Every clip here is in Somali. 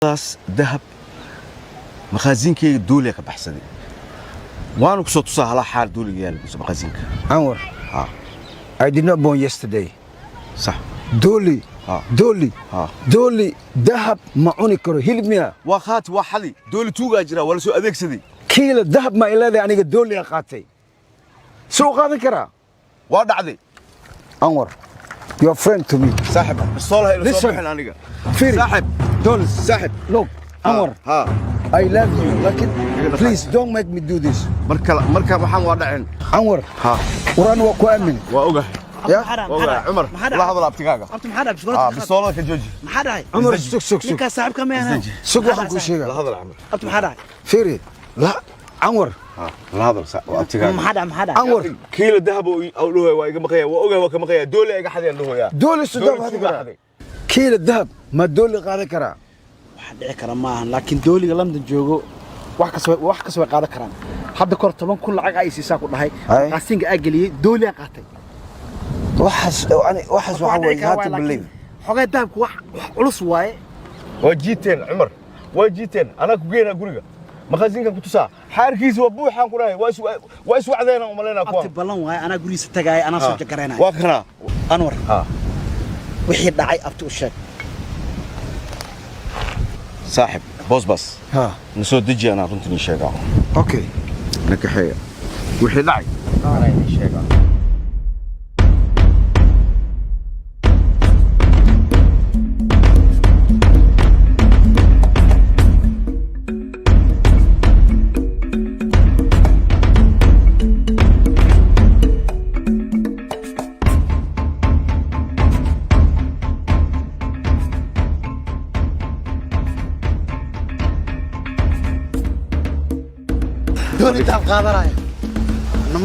بس ذهب مخازنك دولة كبحسدي وانا كسوت على حال دولة يا مخازنك Anwar, I did not born yesterday. صح Dolly, Dolly, ها Dolly, ذهب معوني كرو هيلميا. واخات وحلي دولة توقع جرا ولا سو أذيك سدي كيل الذهب ما إلا ذي يعني دولي أخاتي. سوق هذا كرا. واد عدي Anwar, your friend to me. ساحب الصولة هي Listen. الصبح Firi. ساحب Dolly, ساحب look, Anwar, ها I love you. لكن please don't make me do this. مركا محن وادعين Anwar, ها وران وكوامن. وأوجه يا وأوجه عمر لحظة ابتكاكا أنت محدا بشغلة بالصولة كجوجي محدا Anwar, سوق. لك صاحب كم يعني سوق واحد كل شيء. لحظة عمر أنت محدا Firi, لا, Anwar, لحظة ابتكاكا محدا Anwar, كيلو ذهب أو له وايق مقيا وأوجه وكم مقيا دولة إيجا حد له يا Dolly سوداء هذا كرا. كيل الذهب ما دولي هذا كرا. واحد عكرا معه لكن دولي لندن جوجو wax kasoo qaadan karaan hadda kor 10 kun lacag ay siisaa ku dhahay qaasinga agaliyay dooli qaatay waxas waxa way hard to believe xogay daabku wax culus waaye وجيتين عمر وجيتين أنا كوجينا قريقة مخازن كان كتوسا حاركيس وابوي حان كراي واسو عدينا وملينا كوا abti balan waaye ana guriisa tagay ana soo jagareynay واخنا Anwar ها wixii dhacay abti u sheeg صاحب بص ها نسو دجي أنا رنتني شيء اوكي لك حية وحي داعي أنا شيء dooli daab qaadanaya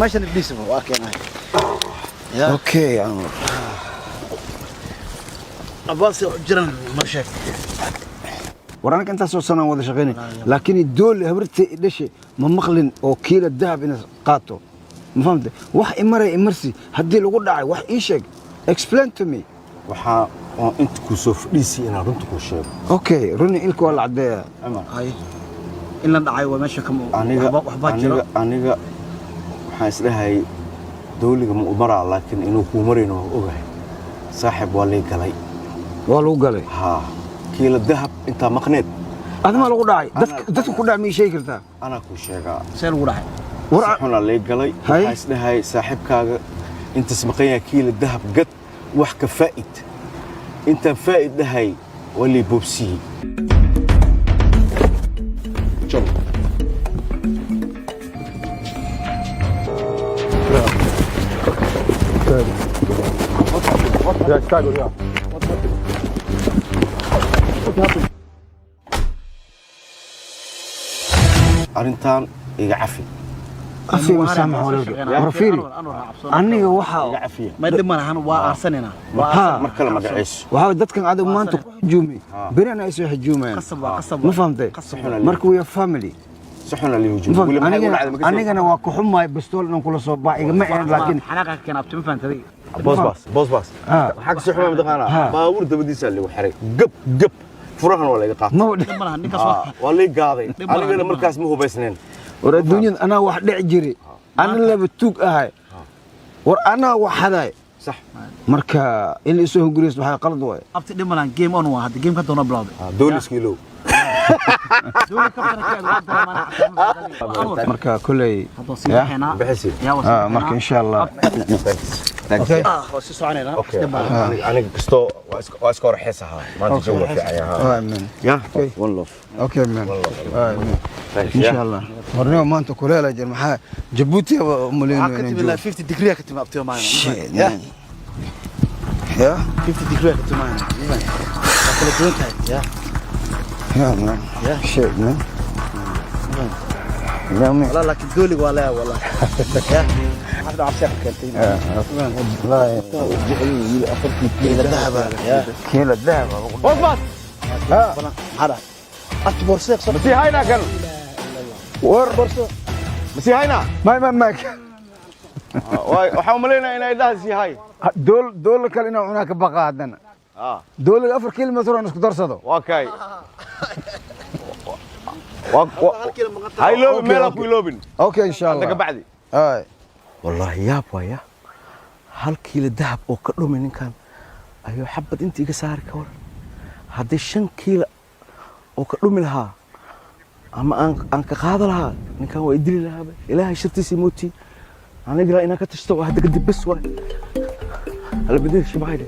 meeshan iblis waa keenay اوكي Anwar abaas jiran ma sheeg waraanka inta soo sanaan wada shaqeynay laakiin dooli habartay dhashay ma maqlin oo kiila dahab in qaato ma fahamtay wax imarsi hadii lagu dhacay wax ii sheeg explain to me waxaa inta ku soo fadhiisay inaan runta ku sheego okay runi ilka wala cadeeya Amar hay in la dhacay waa meesha kama waxba jiro aniga waxaan isleeyahay dawliga ma umara laakiin inuu ku marino ogahay saaxib waa lay galay waa lagu galay ha kiila dahab inta maqneed adama lagu dhacay dadku ku dhacay ma sheegi kartaa ana ku sheegaa seel ugu dhacay waxaan lay galay waxaan isleeyahay saaxibkaaga inta smaqaya kiila dahab gad wax ka faa'id inta faa'id dahay wali bobsi جل يا استاجر يا أرنتان يعفي عفي مسامح ولا رفيري aniga waxa يعفي ma dhimanahan waa arsanina ها مركل ما قعيش waxa dadkan aad maanta ku juumay birana ay soo xajuumayaan qasab ma fahamtay marka we family صحنا اللي يهجم anigana waa ku xumaay bastool inaan kula soo baax igama aan laakiin xanaqa keen abti ma fahamtay بوس حق سحنا مدقانا باور دبديس اللي وحري قب فرحنا ولا يقاط ma dhimanahan ninkaas والله قاضي أنا مركز مو بيسنين war adduunyada anaa wax dhici jiray ana laba tuug ahay war anaa wax haday صح marka in isoo hunguriis waxa qalad way abti dhimanahan game on waa hadda game ka doona bilowday دولس كيلو dooli ka fara marka kulay hadda siixina بحسي marka insha Allah اوكي si soconayna اوكي انا كستو واسكور حيسها ما انت جو في عيها aamin يا والله okay man insha Allah warnaa maanta kulay jir maxaa Djibouti umaleeyay كتب لنا 50 degree كتب abti ma ya 50 degree كتب معنا kala duwan tahay ya man shit man لا لكن دولي ولا والله حد عصير كنتين والله جعلوا أخذت كيلو ذهب كيلو الذهب وصبت ها هذا أكبر سيق مسي هاينا كان ور مسي هاينا ما waxaan umaleynaa inay dhaasi hay دول كلنا هناك بقى عندنا دولة أفر كيلومتر أنا سكدر صدق اوكي هاي لوبن ميلك ولوبن أوكي إن شاء الله عندك بعدي والله ياب ويا هل كيلو ذهب او كدومي نكان ايو حبد انت iga saari ka war hadii 5 kiilo oo ka dhumi lahaa ama aan ka qaado lahaa ninkan way dili lahaa ilaahay shirtiisi mooti aniga ina ka tashto hadda kadib bas waa hal badii shibaayde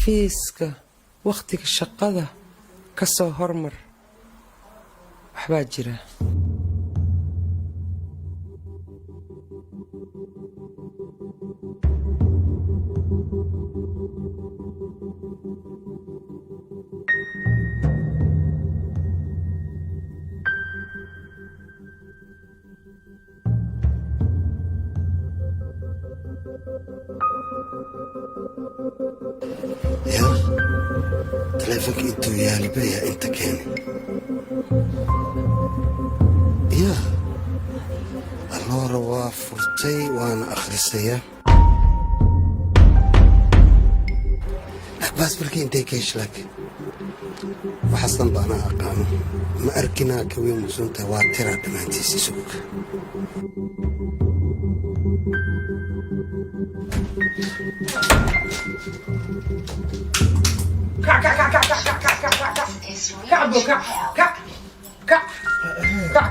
xafiiska waqtiga shaqada ka soo hormar waxbaa jira تلفك انتو يا البيع انت كان يا الله روا فرتي وانا اخرسيا بس بركي انت كيش لك وحسن بانا اقامه ما اركنا كوي مسونتا واترا دمانتي سيسوك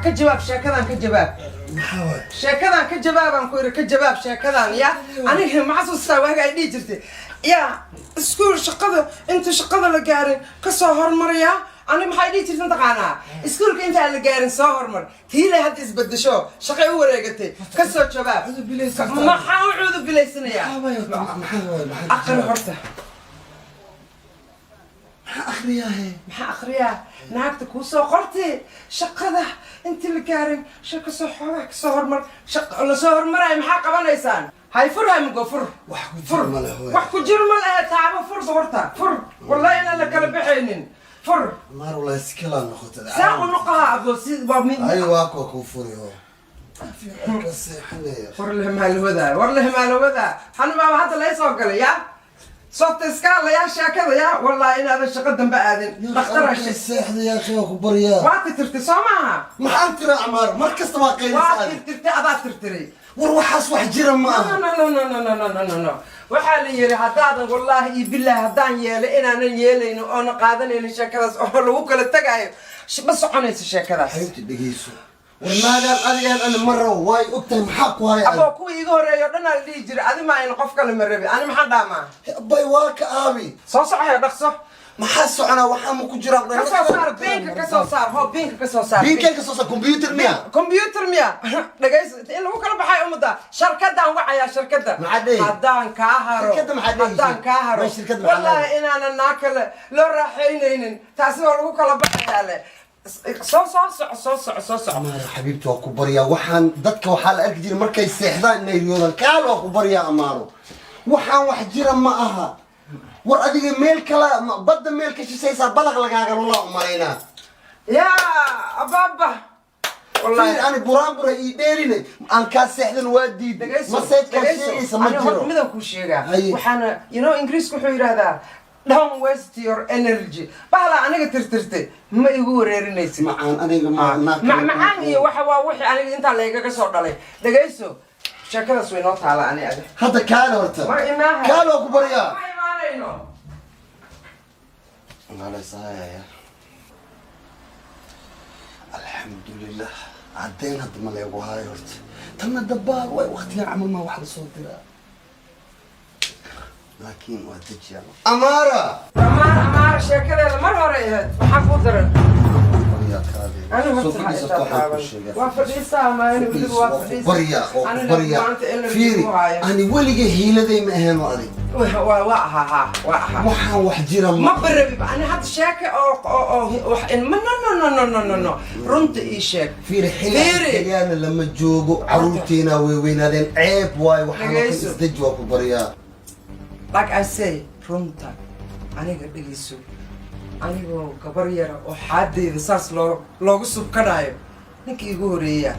كجواب شاكدان كجواب شاكدان كجواب أنا كوير كجواب شاكدان يا أنا معصوص سواها قاعد يجرتي يا سكول شقده أنت شقده لقارن كسهر مريا أنا ما حيدي تري تنتقانا سكول كأنت على قارن سهر مر تيلي هاد إثبت شو شقي هو رجعتي كسر شباب ما حاول بليسنا يا أقل هرته maxaa akhriyaa naagta kuu soo qortay shaqada intii la gaarin shaqo soo xoogaa ka soo hormar shaqo la soo hormarayo maxaa qabanaysaan hay fur hay mugo fur wax ku jiro ma laha taabo fur horta fur wallahi inaan la kala baxaynin fur maar wala iskala noqoto saa u noqoha abo si waa mid ay waa ku furiyo fur leh maal wada war leh maal wada hanu ma hadda la soo galay ya صوت اسكال يا شاكذا يا والله إن هذا الشقة دم بآذن اخترع الساحة يا أخي أخو بريا وقت ترتسامها ما أنت عمار مركز تواقعي وقت ترتي أضاء ترتري وروح أصبح جرم معها لا وحالي يلي هدادا والله بالله هدان يلي إن أنا يلي إنه أنا قادني لشاكذا أهلا وكل التقايب بس عنيس الشاكذا حبيبتي دقيسو والماذا الأذيان أنا مرة واي أكتم حق واي أبو كوي يقول يردنا اللي يجري هذه ما ينقف كلام الربي أنا ما حدا ما باي واك أبي صح يا دخصه ما حسوا أنا وحام كجرا كسو صار بينك كسو صار هو بينك كسو صار بينك كسو صار كمبيوتر ميا كمبيوتر ميا دقيس إلا هو كلام بحي أمدا شركة دان وعيا شركة معدي هدان كاهرو شركة معدي هدان كاهرو والله إن أنا ناكل لو راحين تاسو هو كلام بحي صوص أمار حبيبتي وأكو بريا وحن ضدك وحال أركجير مركي سيحدان نيريودا كالو وأكو بريا أمارو وحن وحجيرا معها ورأدي ميل كلا بدا ميل كشي سيسا بلغ لقاقر والله أمارينا يا أبابا والله أنا برامبرا إيديريني أن كان سيحدان وادي ما سيد كان شيء يسمى جيرو أنا مدن كل شيء وحنا إنجليز كحير هذا don't waste your energy bahla aniga tirtirtay ma igu wareerinaysid macaan aniga macaan iyo waxa waa wixii aniga inta la iga soo dhalay dhageyso sheekadaas way noo taala aniga hadda kaale horta ma imaaha kaale oo ku baryaa ma imaanayno ngalaysaya alxamdulilah caddayn hadda ma leegu hayo horta tanna dabbaal way waqtiga camal ma wax la soo diraa laakiin waa dejiyaan amaara sheekadeeda mar hore ahayd waxaa ku daran ani weligay hiiladay ma ahayn oo adig waxaan wax jira ma barabi ani hadda sheeke oo runta ii sheeg fiiri xilligaana lama joogo caruurtiina way weynaadeen ceeb waayo waxaan isdeji waa ku baryaa like I say runta aniga dhegeyso anigoo gabar yara oo xaadeyda saas loogu subkanayo ninka igu horeeya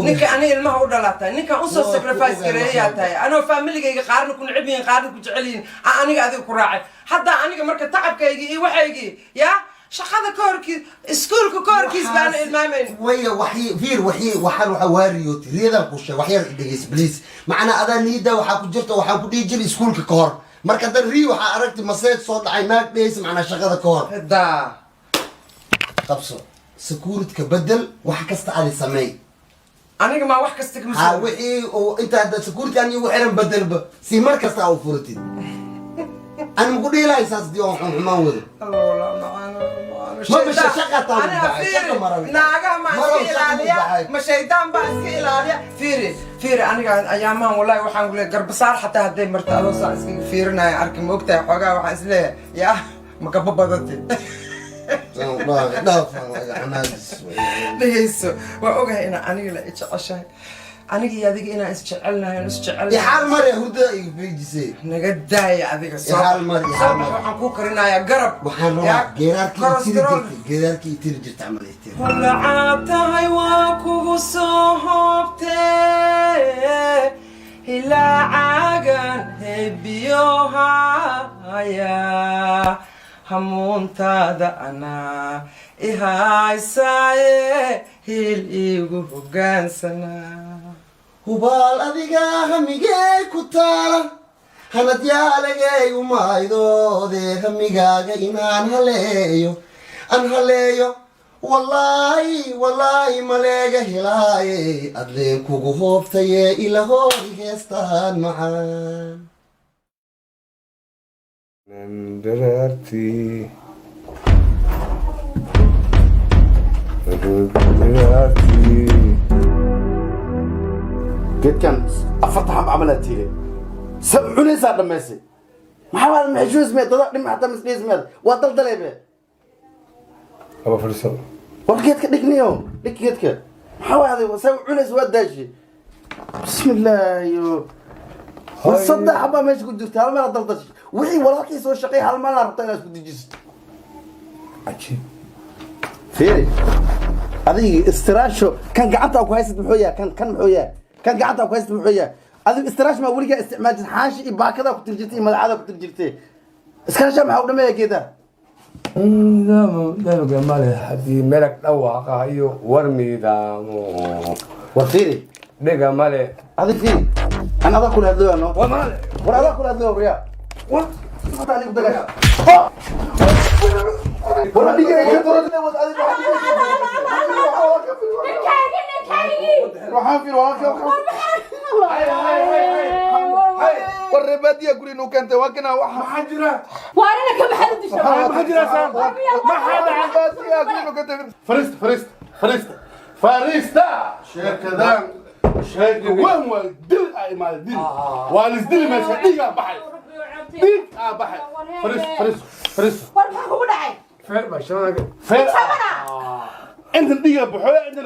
ninka aniga ilmaha u dhalatay ninka u soo sacrifice gareeyaa tahay anoo familigayga qaarna ku neceb yihiin qaarna ku jecel yihiin aniga adiga ku raacay hadda aniga marka tacabkaygii iyo waxaygii yaa shaqada ka horkiis iskuulka ka horkiis baan ilmaamayn waya fiir waxaan waxa waariyooti riyadan ku sheeg wax yar dhageys please macna adaa niida waxa ku jirta waxaan ku dhigi jiray iskuulka ka hor marka dan rii waxa aragtay maseed soo dhacay naag dheys macna shaqada ka hor da qabso security ka bedel wax kasta aad sameey aniga ma wax kasta kama soo wixii oo inta hadda security aan igu xiran bedelba si mar kasta aad furatid أنا مقول لي لا يساس ديون حماود. ما بش شقة أنا فيري ناقة ما سكيلاليا ما شيطان بقى سكيلاليا فيري أنا قاعد أيامها والله وحنا نقول قرب صار حتى هدي مرتالو صار فيرنا أركم وقتها حاجة وحنا ليه يا مكبب بدتي. لا أنا ليش وأوجه هنا أنا لا إيش أنا جي هذيك أنا إسشعلنا يا حال مرة هدا يبيجي سي نقداي هذيك يا حال مرة يا حال مرة وحنكوكرنا يا قرب وحنا جيراركي يتير تعمل يتير ولا عابتها يواكو صحبتي إلا عاقن هبيوها يا همون تادا أنا إهاي ساي هيل إيغو هوغان سنا هبال أديقا هميجي كتارا هند يالجي ومايدو دي هميجا إنان هليو والله مليجا هلاي أدلين كوغو هوبتاي إلا هوري هستان معان نندرتي قد كان أفتح بعملتي لي سبعوني صار دمسي ما حاول محجوز ميت ضل ما حتى مسنيز ميت وضل دليبه أبا فرسان وقيت كدك نيوم لكيتك ما حاول هذا سبعوني سواد داشي بسم الله يو وصدق حبا ما يشكو درت هل ما ضل داشي وحي ولكن سو شقي هل ما ربطنا اسكو دجست عجيب فيري هذه استراشو كان قعدت أو كويس محويا كان محويا كان قعدت أو كويس محويا هذه استراش ما ولقى استعمال حاشي باكذا كنت جرتي ملعبة كنت جرتي استراش ما حاول ما كذا لا جمال حدي ملك دواقة أيو ورمي دامو وفيري ده جمال هذه فيري أنا هذا كل هذا أنا ومال هذا كل هذا بريا ما تعلم بدك ولا بيجي يكترون ده وهذا روحان في روحان والربادية يقولين إنه كنت واقنا واحد حجرة وأنا كم حد يشوف حجرة سام ما حدا عباسية يقولين إنه كنت فريستا شكدان شيء وين دل أي مال دل والدل ما شديقة بحر دل بحر فريست وأنا هو داعي فير باشا فير أنت دقيقة بحوية أنت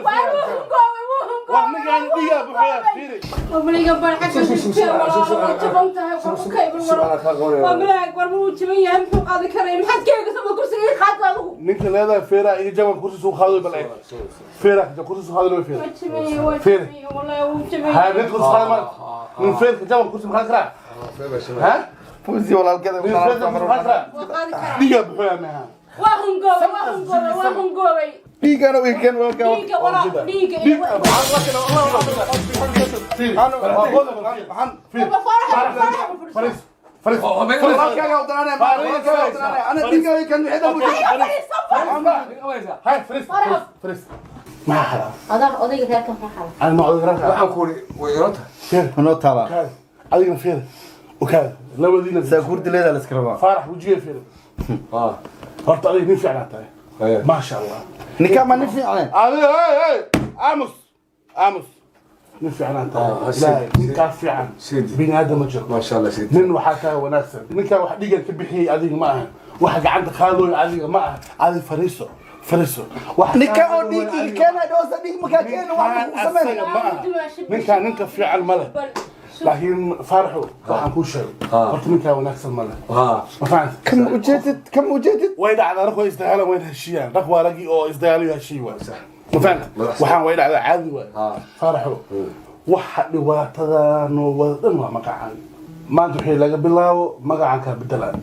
وأنا قاعد دقيقة بحوية فيري وملي قبل حتى شفت والله تبغتها وكيف الورق وملي قبل تبين هم فوق هذا كريم حد كيف قسم كرسي خاطر له نكتب هذا فيرا إيه جمع كرسي سوق هذا بالله فيرا كرسي سوق هذا فيرا والله وتبين هاي نكتب هذا من فيرا جمع كرسي مخالك ها فوزي ولا الكذا ديجا بحويا معها وهنقوبي ديجا انا وين كان ولا كان ديجا ولا ديجا فريس انا ديجا كان هاي فريس ما حدا هذا أضيق ذاك ما حدا انا ما اقدر waxaan ku weerarta فين انا طالع علينا فين وكذا لو دينا ساكورت ليدا الاسكربا فرح وجهي فين فرت علي نفع على ما شاء الله نكا ما نفي عليه هاي امس نفع على لا نكا فعلا بني ادم وجهك ما شاء الله سيدي من وحكا وناسا نكا واحد ديجا كبخي اديق معها واحد عندك خالو اديق معها هذه فريسو واحد نكا او ديكي كان دوس ديك مكاكين واحد سمين نكا فعل ملك لكن فرحوا waxaan ku sheegay horta ninka wanaagsan ma leh ma fahanti كم وجدت way dhacdaa rag way isdagaalaan way heshiiyaan rag waa ragi oo isdagaalayo heshiiy waa ma fahanti waxaan way dhacdaa caadi waa farxo waxa dhibaatada noo wadan waa magacan maanta wixii laga bilaabo magacan ka bedelaan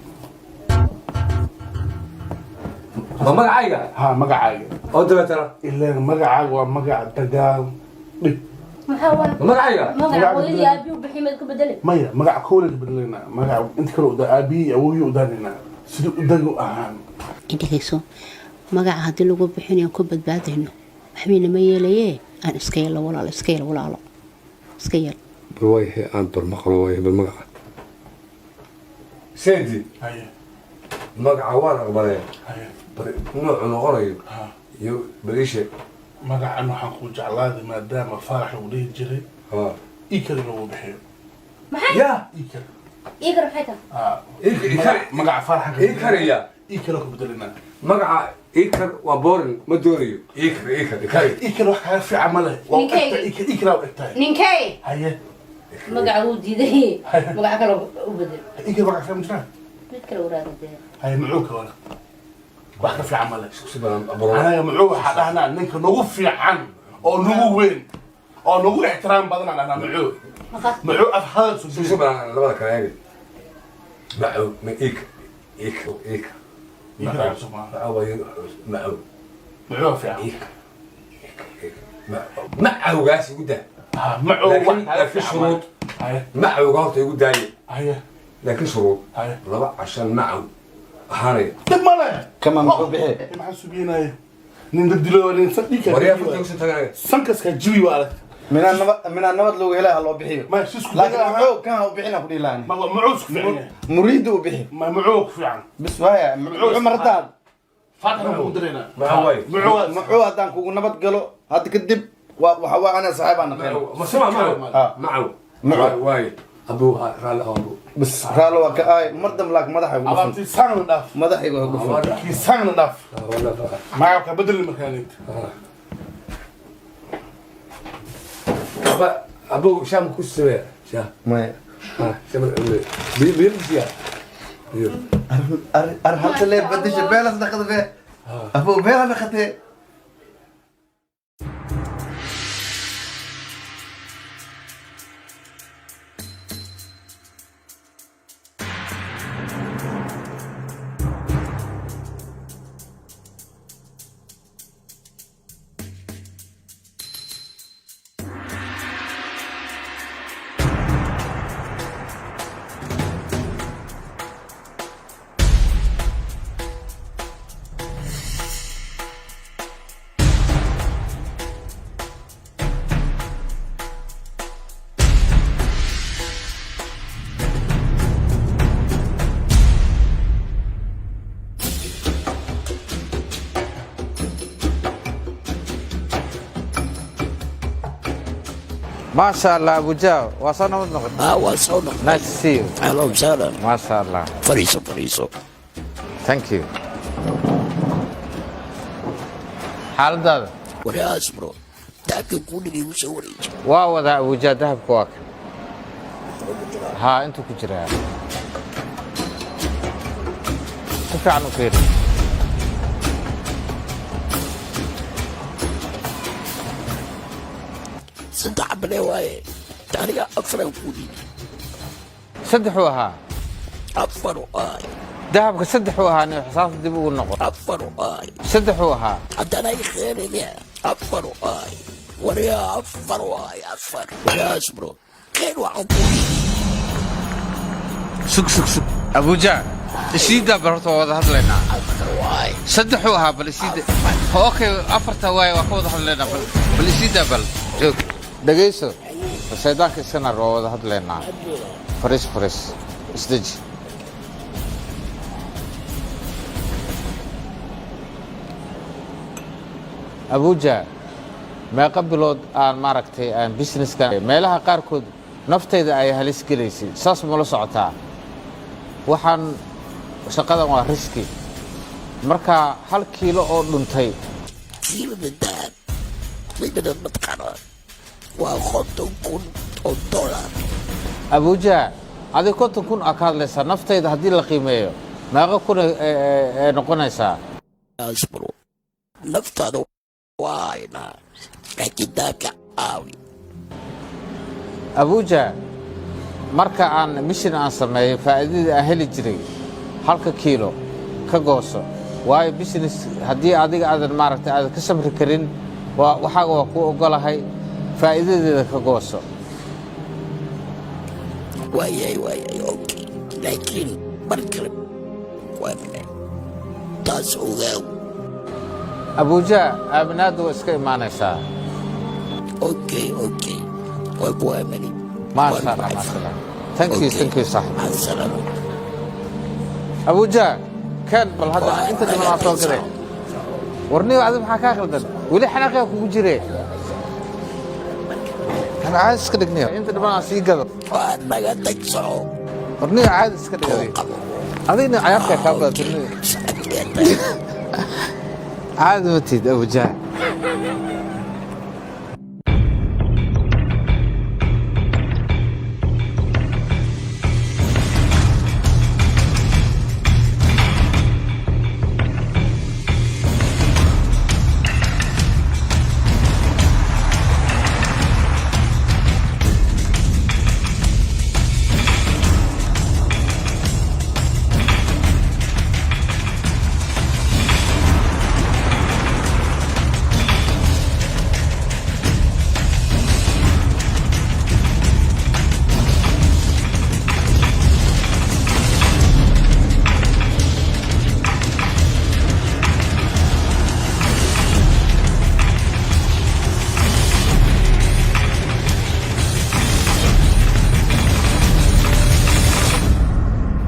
ma magacayga ha magacayga oo dabeetana ilaa magacaaga waa magac dagaal dhib magacayga magaca ولي أبي وبحمد كبدلي maya magac koole ka bedelanaa magac inta kale u aabiyi awooyi u daanina sidii u dago ahaan dhegeyso magaca haddii lagu bixinayo ku badbaadayno waxbayna ma yeelayee aan iska yeelo walaalo iska yeel way aan barmaqlo way magaca سيدي haye magaca waan aqbalay haye nooc noqonayo iyo bariishe magacan waxaan ku jeclaaday maadaama farax uu dhihi jiray ikada lagu bixiyo ya يقرب حياتها magaca farax ikariya ikada ku bedelanaa magaca ikar waa boorin ma doonayo ikar ikada wax kaga fiican ma leh ikada u egtahay نينكي haye مقع ودي ذي مقع كلا وبدل ikada magac fiican ma jiraan مثل وراد haye muxuu ka wala wax ka fiican ma leh anaga muxuu waxaa dhahnaa ninka nagu fiican oo nagu weyn oo nagu ixtiraam badan aan dhahnaa muxuu af hadal شو بقى labada kale eeg معو من ik معو muxuu fiican معو gaas igu daa معو laakiin shuruud معو goorta igu daaye haye laakiin shuruud haye laba cashan معو ahaanaya dib ma leh كمان ما بحي maxaa subinaya nin dadilo nin sadika wariya fadhiga ku tagay sankaska jiwi waa من النبض لو هلا هلا بحي ما شو لكن معوق كان هو بحينا كل لاني ما معوق فعلا مريد وبحي ما معوق فعلا بس وهي عمر داد فاتح مو درينا معوي معوق هدان كوكو نبض قالوا هاد كدب وحوا انا صاحب انا ما سمع معو واي ابوها قال ابو بس قالوا كاي مردم لك مدحي ababti sang dhaf مدحي وقف ki sang dhaf ma ka bedel makaanid ابو شام كسوه شام ما شام بيرجع ارهبت لي بدش بيلس دخل فيه ابو بيلا دخلت ما شاء الله ابو جاو وصلنا ونقط وصلنا. نايس تو سي يو اهلا وسهلا. ما شاء الله فريسو ثانك يو حالدada waraas bro daabka kuligii u soo wareejay waa wada ابو جا دهب كواك ها انتو ku jiraa ku fiican u fiir saddex bale waaye taariga afran kuligii saddexu ahaa أفر آي دهب كسدح وها حساس دبو النقط أفر آي سدح وها حتى أنا خير لي أفر آي وريا أفر آي أفر وريا أصبروا خير وعطوني سك أبو جا السيدة برضو وضحت لنا سدح وها بالسيدة أوكي أفرت واي وضحت لنا بالسيدة جوك دقيسو سيداك السنة وضحت لنا فريش استجي أبوجا ما قبلوا أن ماركتي أن بيزنس كان ما لها قاركود نفتيد أي هاليس كليسي ساس ملص عطاء وحن شقة ما ريسكي مركا هل كيلو أو دنتي كيلو من دهب من المتقرر وأخذتم كنت $1 أبوجا هذا كنت كون أكاد لسا نفتيد هدي القيمة ما قكون نقول نسا أصبروا نفترض واينا لكن ذاك آوي أبوجا marka aan mission aan sameeyay faa'iidada aan heli jiray halka kiilo ka gooso waayo business hadii adiga aad maaragtay aad ka samri karin waxa waa ku ogolahay faa'iidadeeda ka gooso واي اوكي لكن بركل وابنه تاسوغاو أبوجا أبناء iska imaanaysaa اوكي وابوامني ما شاء الله thank you صاحبي السلام أبوجا كان بل هذا أنت اللي ما صار كده ورني وعدم حكاك لدن ولي حناقة كوجي جري أنا عايز كده كنيا أنت اللي ما سي قدر ما قدك صعب ورني عايز كده هذين عيابك كابل ترني عاد متيد أبوجا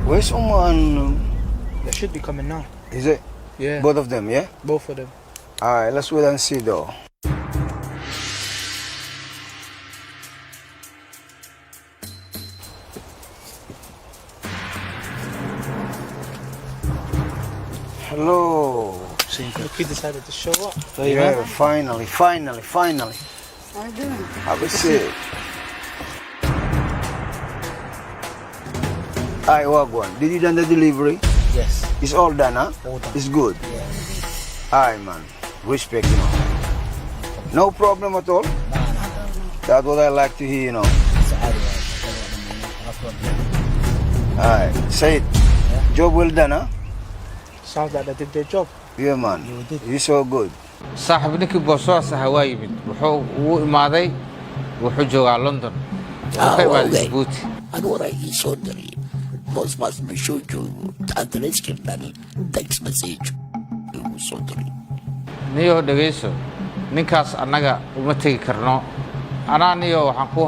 Where's Uma and... They should be coming now. Is it? Yeah. Both of them, yeah? Both of them. Alright, let's wait and see though. Hello. Look, he decided to show up. Yeah, finally. How you doing? Have a seat. Alright, Wagwan. Did you done the delivery? Yes. It's all done, huh? All done. It's good. Yeah. Alright, man. Respect, you know. No problem at all? That's what I like to hear, you know. Alright, say it. Yeah. Job well done, huh? Sounds like they did their job. Yeah, man. You're so good. صاحب نيكي بوسواس هواي بنت وحو ماضي وحو جوا لندن وكيف جيبوتي أنا وراي صدري بس بشوفه أدرس كمان تكست مسج صدري نيو دغيسو ninkaas annaga uma tegi karno anaa niyo waxaan ku